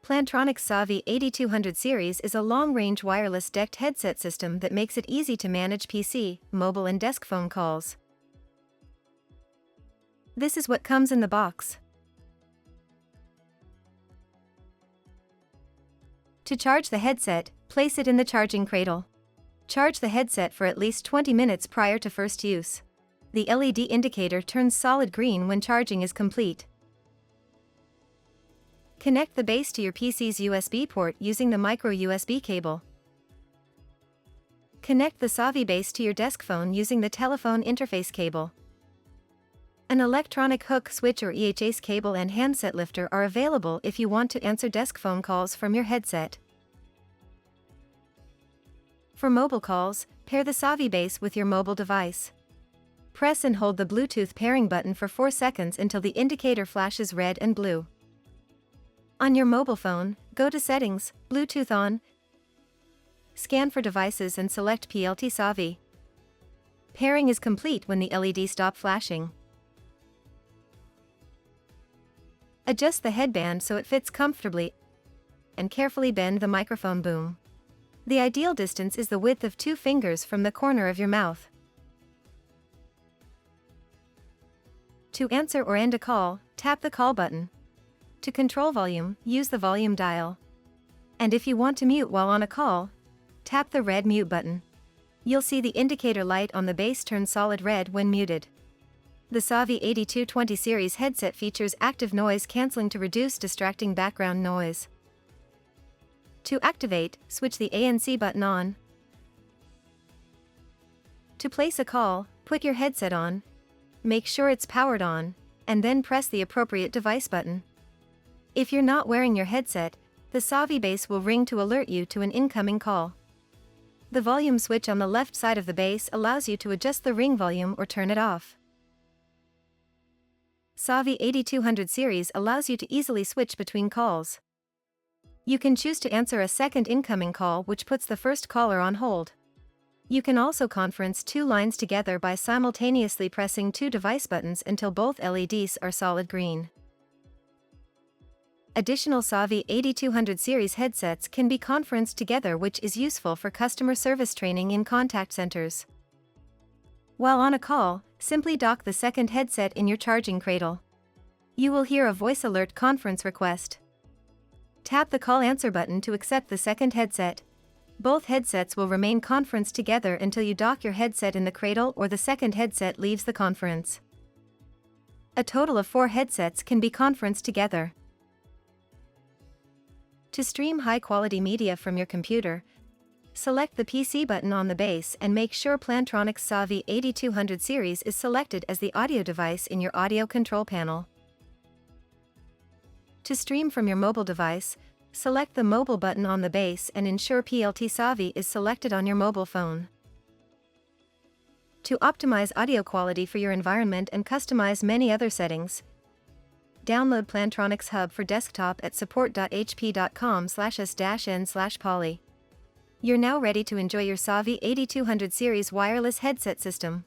Plantronics Savi 8200 series is a long-range wireless DECT headset system that makes it easy to manage PC, mobile and desk phone calls. This is what comes in the box. To charge the headset, place it in the charging cradle. Charge the headset for at least 20 minutes prior to first use. The LED indicator turns solid green when charging is complete. Connect the base to your PC's USB port using the micro USB cable. Connect the Savi base to your desk phone using the telephone interface cable. An electronic hook switch or EHACE cable and handset lifter are available if you want to answer desk phone calls from your headset. For mobile calls, pair the Savi base with your mobile device. Press and hold the Bluetooth pairing button for 4 seconds until the indicator flashes red and blue. On your mobile phone, go to Settings, Bluetooth on, scan for devices and select PLT Savi. Pairing is complete when the LED stops flashing. Adjust the headband so it fits comfortably and carefully bend the microphone boom. The ideal distance is the width of 2 fingers from the corner of your mouth. To answer or end a call, tap the call button. To control volume, use the volume dial. And if you want to mute while on a call, tap the red mute button. You'll see the indicator light on the base turn solid red when muted. The Savi 8220 series headset features active noise cancelling to reduce distracting background noise. To activate, switch the ANC button on. To place a call, put your headset on, make sure it's powered on, and then press the appropriate device button. If you're not wearing your headset, the Savi base will ring to alert you to an incoming call. The volume switch on the left side of the base allows you to adjust the ring volume or turn it off. Savi 8200 series allows you to easily switch between calls. You can choose to answer a second incoming call, which puts the first caller on hold. You can also conference 2 lines together by simultaneously pressing 2 device buttons until both LEDs are solid green. Additional Savi 8200 series headsets can be conferenced together, which is useful for customer service training in contact centers. While on a call, simply dock the second headset in your charging cradle. You will hear a voice alert conference request. Tap the call answer button to accept the second headset. Both headsets will remain conferenced together until you dock your headset in the cradle or the second headset leaves the conference. A total of 4 headsets can be conferenced together. To stream high-quality media from your computer, select the PC button on the base and make sure Plantronics Savi 8200 series is selected as the audio device in your audio control panel. To stream from your mobile device, select the mobile button on the base and ensure PLT Savi is selected on your mobile phone. To optimize audio quality for your environment and customize many other settings, download Plantronics Hub for desktop at support.hp.com/s-n/poly. You're now ready to enjoy your Savi 8200 series wireless headset system.